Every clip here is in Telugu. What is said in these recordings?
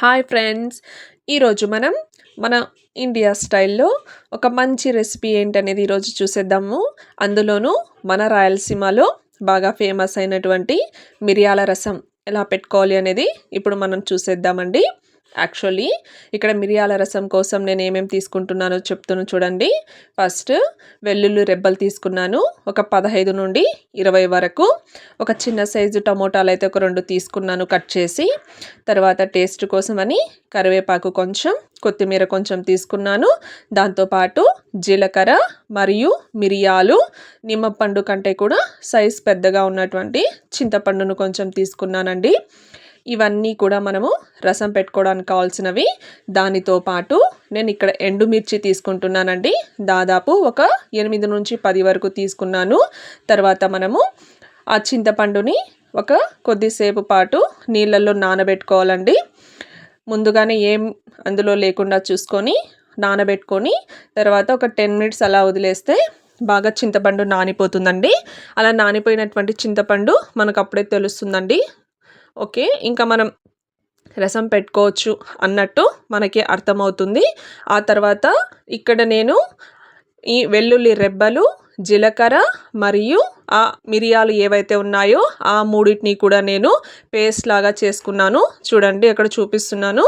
హాయ్ ఫ్రెండ్స్, ఈరోజు మనం మన ఇండియా స్టైల్లో ఒక మంచి రెసిపీ ఏంటనేది ఈరోజు చూసేద్దాము. అందులోనూ మన రాయలసీమలో బాగా ఫేమస్ అయినటువంటి మిరియాల రసం ఎలా పెట్టుకోవాలి అనేది ఇప్పుడు మనం చూసేద్దామండి. యాక్చువల్లీ ఇక్కడ మిరియాల రసం కోసం నేను ఏమేమి తీసుకుంటున్నానో చెప్తున్నాను చూడండి. ఫస్ట్ వెల్లుల్లి రెబ్బలు తీసుకున్నాను, ఒక 15 నుండి 20 వరకు. ఒక చిన్న సైజు టమోటాలు అయితే ఒక 2 తీసుకున్నాను కట్ చేసి. తర్వాత టేస్ట్ కోసమని కరివేపాకు కొంచెం, కొత్తిమీర కొంచెం తీసుకున్నాను. దాంతోపాటు జీలకర్ర మరియు మిరియాలు, నిమ్మపండు కంటే కూడా సైజ్ పెద్దగా ఉన్నటువంటి చింతపండును కొంచెం తీసుకున్నానండి. ఇవన్నీ కూడా మనము రసం పెట్టుకోవడానికి కావాల్సినవి. దానితో పాటు నేను ఇక్కడ ఎండుమిర్చి తీసుకుంటున్నానండి. దాదాపు ఒక 8 నుంచి 10 వరకు తీసుకున్నాను. తర్వాత మనము ఆ చింతపండుని ఒక కొద్దిసేపు పాటు నీళ్ళల్లో నానబెట్టుకోవాలండి. ముందుగానే ఏం అందులో లేకుండా చూసుకొని నానబెట్టుకొని తర్వాత ఒక 10 మినిట్స్ అలా వదిలేస్తే బాగా చింతపండు నానిపోతుందండి. అలా నానిపోయినటువంటి చింతపండు మనకు అప్పుడే తెలుస్తుందండి. ఓకే, ఇంకా మనం రసం పెట్టుకోవచ్చు అన్నట్టు మనకి అర్థమవుతుంది. ఆ తర్వాత ఇక్కడ నేను ఈ వెల్లుల్లి రెబ్బలు, జీలకర్ర మరియు ఆ మిరియాలు ఏవైతే ఉన్నాయో ఆ మూడింటిని కూడా నేను పేస్ట్ లాగా చేసుకున్నాను. చూడండి అక్కడ చూపిస్తున్నాను.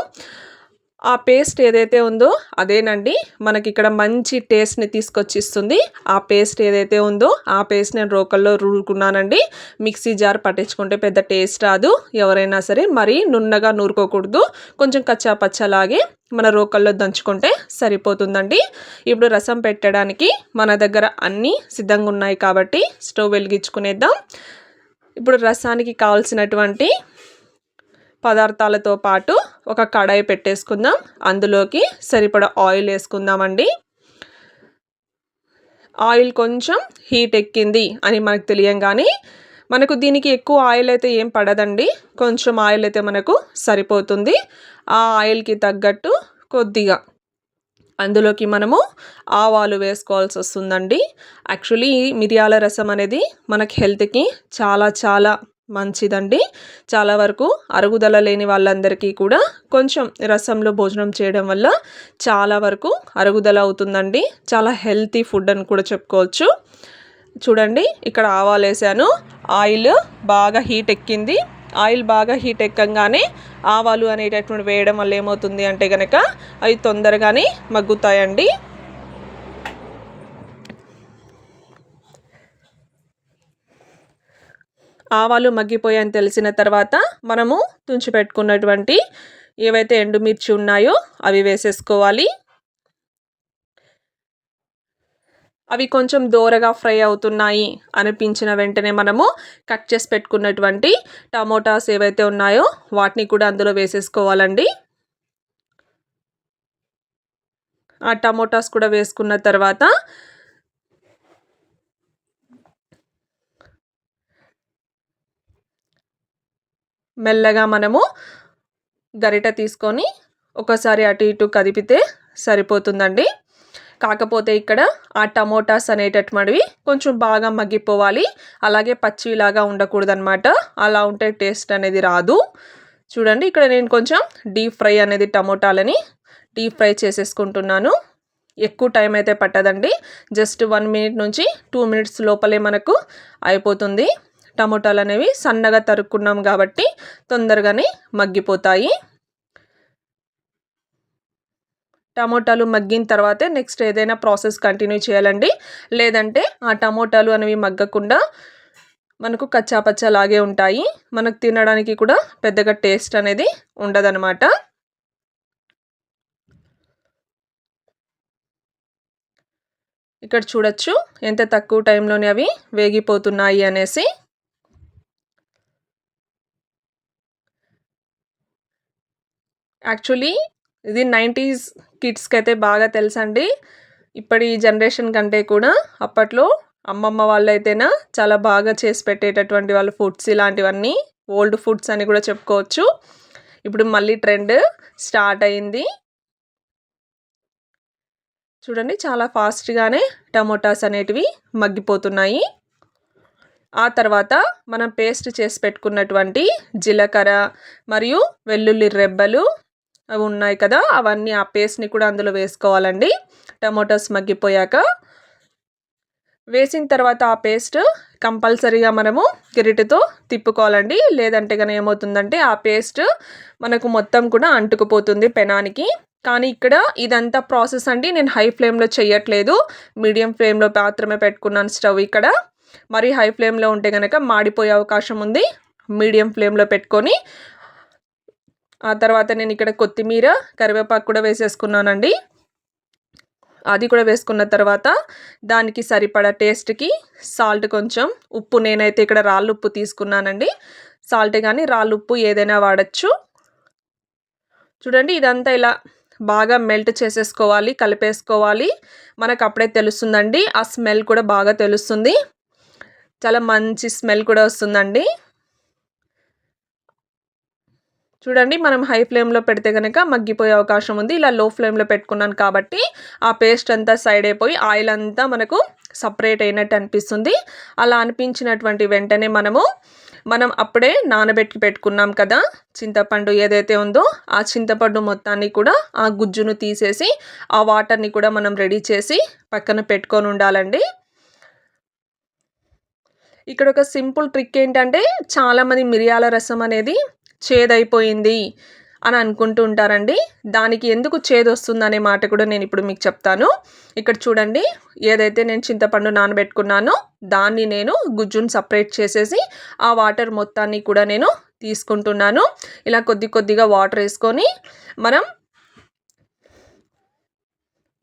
ఆ పేస్ట్ ఏదైతే ఉందో అదేనండి మనకి ఇక్కడ మంచి టేస్ట్ని తీసుకొచ్చిస్తుంది. ఆ పేస్ట్ ఏదైతే ఉందో ఆ పేస్ట్ నేను రోకల్లో రురుకున్నానండి. మిక్సీ జార్ పట్టించుకుంటే పెద్ద టేస్ట్ రాదు. ఎవరైనా సరే మరీ నున్నగా నూరుకోకూడదు, కొంచెం కచ్చా పచ్చలాగే మన రోకల్లో దంచుకుంటే సరిపోతుందండి. ఇప్పుడు రసం పెట్టడానికి మన దగ్గర అన్నీ సిద్ధంగా ఉన్నాయి కాబట్టి స్టవ్ వెలిగించుకునేద్దాం. ఇప్పుడు రసానికి కావాల్సినటువంటి పదార్థాలతో పాటు ఒక కడాయి పెట్టేసుకుందాం. అందులోకి సరిపడా ఆయిల్ వేసుకుందామండి. ఆయిల్ కొంచెం హీట్ ఎక్కింది అని మనకు తెలియంగానే, మనకు దీనికి ఎక్కువ ఆయిల్ అయితే ఏం పడదండి, కొంచెం ఆయిల్ అయితే మనకు సరిపోతుంది. ఆ ఆయిల్కి తగ్గట్టు కొద్దిగా అందులోకి మనము ఆవాలు వేసుకోవాల్సి వస్తుందండి. యాక్చువల్లీ మిరియాల రసం అనేది మనకి హెల్త్కి చాలా చాలా మంచిదండి. చాలా వరకు అరుగుదల లేని వాళ్ళందరికీ కూడా కొంచెం రసంలో భోజనం చేయడం వల్ల చాలా వరకు అరుగుదల అవుతుందండి. చాలా హెల్తీ ఫుడ్ అని కూడా చెప్పుకోవచ్చు. చూడండి ఇక్కడ ఆవాలు వేసాను. ఆయిల్ బాగా హీట్ ఎక్కింది. ఆయిల్ బాగా హీట్ ఎక్కగానే ఆవాలు అనేటటువంటి వేయడం వల్ల ఏమవుతుంది అంటే కనుక అవి తొందరగానే మగ్గుతాయండి. ఆవాలు మగ్గిపోయాయని తెలిసిన తర్వాత మనము తుంచిపెట్టుకున్నటువంటి ఏవైతే ఎండుమిర్చి ఉన్నాయో అవి వేసేసుకోవాలి. అవి కొంచెం దోరగా ఫ్రై అవుతున్నాయి అనిపించిన వెంటనే మనము కట్ చేసి పెట్టుకున్నటువంటి టమోటాస్ ఏవైతే ఉన్నాయో వాటిని కూడా అందులో వేసేసుకోవాలండి. ఆ టమోటాస్ కూడా వేసుకున్న తర్వాత మెల్లగా మనము గరిట తీసుకొని ఒకసారి అటు ఇటు కదిపితే సరిపోతుందండి. కాకపోతే ఇక్కడ ఆ టమోటాస్ అనేటటువంటివి కొంచెం బాగా మగ్గిపోవాలి, అలాగే పచ్చిలాగా ఉండకూడదన్నమాట. అలా ఉంటే టేస్ట్ అనేది రాదు. చూడండి ఇక్కడ నేను కొంచెం డీప్ ఫ్రై అనేది టమోటాలని డీప్ ఫ్రై చేసేసుకుంటున్నాను. ఎక్కువ టైం అయితే పట్టదండి, జస్ట్ 1 మినిట్ నుంచి 2 మినిట్స్ లోపలే మనకు అయిపోతుంది. టమోటాలు అనేవి సన్నగా తరుక్కున్నాం కాబట్టి తొందరగానే మగ్గిపోతాయి. టమోటాలు మగ్గిన తర్వాతే నెక్స్ట్ ఏదైనా ప్రాసెస్ కంటిన్యూ చేయాలండి. లేదంటే ఆ టమోటాలు అనేవి మగ్గకుండా మనకు కచ్చాపచ్చలాగే ఉంటాయి. మనకు తినడానికి కూడా పెద్దగా టేస్ట్ అనేది ఉండదన్నమాట. ఇక్కడ చూడొచ్చు ఎంత తక్కువ టైంలోనే అవి వేగిపోతున్నాయి అనేసి. యాక్చువల్లీ ఇది 90s కిడ్స్కి అయితే బాగా తెలుసండి. ఇప్పటి జనరేషన్ కంటే కూడా అప్పట్లో అమ్మమ్మ వాళ్ళైతేనా చాలా బాగా చేసి పెట్టేటటువంటి వాళ్ళు ఫుడ్స్ ఇలాంటివన్నీ ఓల్డ్ ఫుడ్స్ అని కూడా చెప్పుకోవచ్చు. ఇప్పుడు మళ్ళీ ట్రెండ్ స్టార్ట్ అయింది. చూడండి చాలా ఫాస్ట్గానే టమోటాస్ అనేటివి మగ్గిపోతున్నాయి. ఆ తర్వాత మనం పేస్ట్ చేసి పెట్టుకున్నటువంటి జీలకర్ర మరియు వెల్లుల్లి రెబ్బలు, అవి ఉన్నాయి కదా, అవన్నీ ఆ పేస్ట్ని కూడా అందులో వేసుకోవాలండి. టమోటాస్ మగ్గిపోయాక వేసిన తర్వాత ఆ పేస్ట్ కంపల్సరీగా మనము గరిటెతో తిప్పుకోవాలండి. లేదంటే కనుక ఏమవుతుందంటే ఆ పేస్ట్ మనకు మొత్తం కూడా అంటుకుపోతుంది పెనానికి. కానీ ఇక్కడ ఇదంతా ప్రాసెస్ అండి నేను హై ఫ్లేమ్లో చేయట్లేదు, మీడియం ఫ్లేమ్లో మాత్రమే పెట్టుకున్నాను స్టవ్. ఇక్కడ మరి హై ఫ్లేమ్లో ఉంటే కనుక మాడిపోయే అవకాశం ఉంది. మీడియం ఫ్లేమ్లో పెట్టుకొని ఆ తర్వాత నేను ఇక్కడ కొత్తిమీర, కరివేపాకు కూడా వేసేసుకున్నానండి. అది కూడా వేసుకున్న తర్వాత దానికి సరిపడా టేస్ట్కి సాల్ట్, కొంచెం ఉప్పు, నేనైతే ఇక్కడ రాళ్ళు ఉప్పు తీసుకున్నానండి. సాల్ట్ కానీ రాళ్ళు ఉప్పు ఏదైనా వాడచ్చు. చూడండి ఇదంతా ఇలా బాగా మెల్ట్ చేసేసుకోవాలి, కలిపేసుకోవాలి. మనకు అప్పుడే తెలుస్తుందండి, ఆ స్మెల్ కూడా బాగా తెలుస్తుంది, చాలా మంచి స్మెల్ కూడా వస్తుందండి. చూడండి మనం హై ఫ్లేమ్లో పెడితే కనుక మగ్గిపోయే అవకాశం ఉంది. ఇలా లో ఫ్లేమ్లో పెట్టుకున్నాను కాబట్టి ఆ పేస్ట్ అంతా సైడ్ అయిపోయి ఆయిల్ అంతా మనకు సపరేట్ అయినట్టు అనిపిస్తుంది. అలా అనిపించినటువంటి వెంటనే మనం అప్పుడే నానబెట్టి పెట్టుకున్నాం కదా చింతపండు ఏదైతే ఉందో, ఆ చింతపండు మొత్తాన్ని కూడా ఆ గుజ్జును తీసేసి ఆ వాటర్ని కూడా మనం రెడీ చేసి పక్కన పెట్టుకొని ఉండాలండి. ఇక్కడ ఒక సింపుల్ ట్రిక్ ఏంటంటే, చాలామంది మిరియాల రసం అనేది చేదైపోయింది అని అనుకుంటూ ఉంటారండి. దానికి ఎందుకు చేదు వస్తుందనే మాట కూడా నేను ఇప్పుడు మీకు చెప్తాను. ఇక్కడ చూడండి, ఏదైతే నేను చింతపండు నానబెట్టుకున్నానో దాన్ని నేను గుజ్జును సపరేట్ చేసేసి ఆ వాటర్ మొత్తాన్ని కూడా నేను తీసుకుంటున్నాను. ఇలా కొద్ది కొద్దిగా వాటర్ వేసుకొని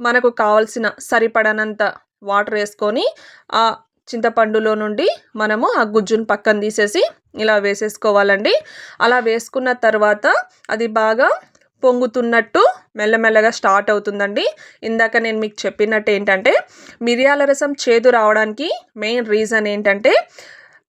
మనకు కావాల్సిన సరిపడనంత వాటర్ వేసుకొని ఆ చింతపండులో నుండి మనము ఆ గుజ్జును పక్కన తీసేసి ఇలా వేసేసుకోవాలండి. అలా వేసుకున్న తర్వాత అది బాగా పొంగుతున్నట్టు మెల్లమెల్లగా స్టార్ట్ అవుతుందండి. ఇందాక నేను మీకు చెప్పినట్టు ఏంటంటే, మిరియాల రసం చేదు రావడానికి మెయిన్ రీజన్ ఏంటంటే,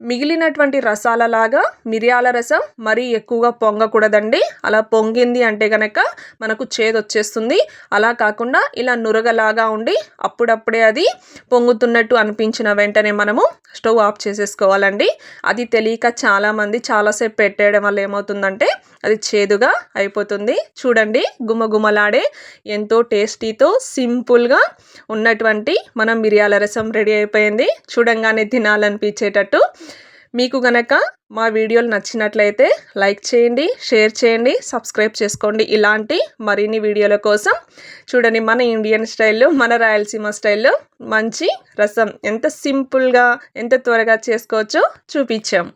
మిగిలినటువంటి రసాలలాగా మిరియాల రసం మరీ ఎక్కువగా పొంగకూడదండి. అలా పొంగింది అంటే కనుక మనకు చేదు వచ్చేస్తుంది. అలా కాకుండా ఇలా నురగలాగా ఉండి అప్పుడప్పుడే అది పొంగుతున్నట్టు అనిపించిన వెంటనే మనము స్టవ్ ఆఫ్ చేసేసుకోవాలండి. అది తెలియక చాలామంది చాలాసేపు పెట్టేయడం వల్ల ఏమవుతుందంటే అది చేదుగా అయిపోతుంది. చూడండి గుమగుమలాడే ఎంతో టేస్టీతో సింపుల్గా ఉన్నటువంటి మనం మిరియాల రసం రెడీ అయిపోయింది. చూడంగానే తినాలనిపించేటట్టు. మీకు గనక మా వీడియోలు నచ్చినట్లయితే లైక్ చేయండి, షేర్ చేయండి, సబ్స్క్రైబ్ చేసుకోండి. ఇలాంటి మరిన్ని వీడియోల కోసం చూడండి, మన ఇండియన్ స్టైల్లో, మన రాయలసీమ స్టైల్లో మంచి రసం ఎంత సింపుల్గా ఎంత త్వరగా చేసుకోవచ్చో చూపించాం.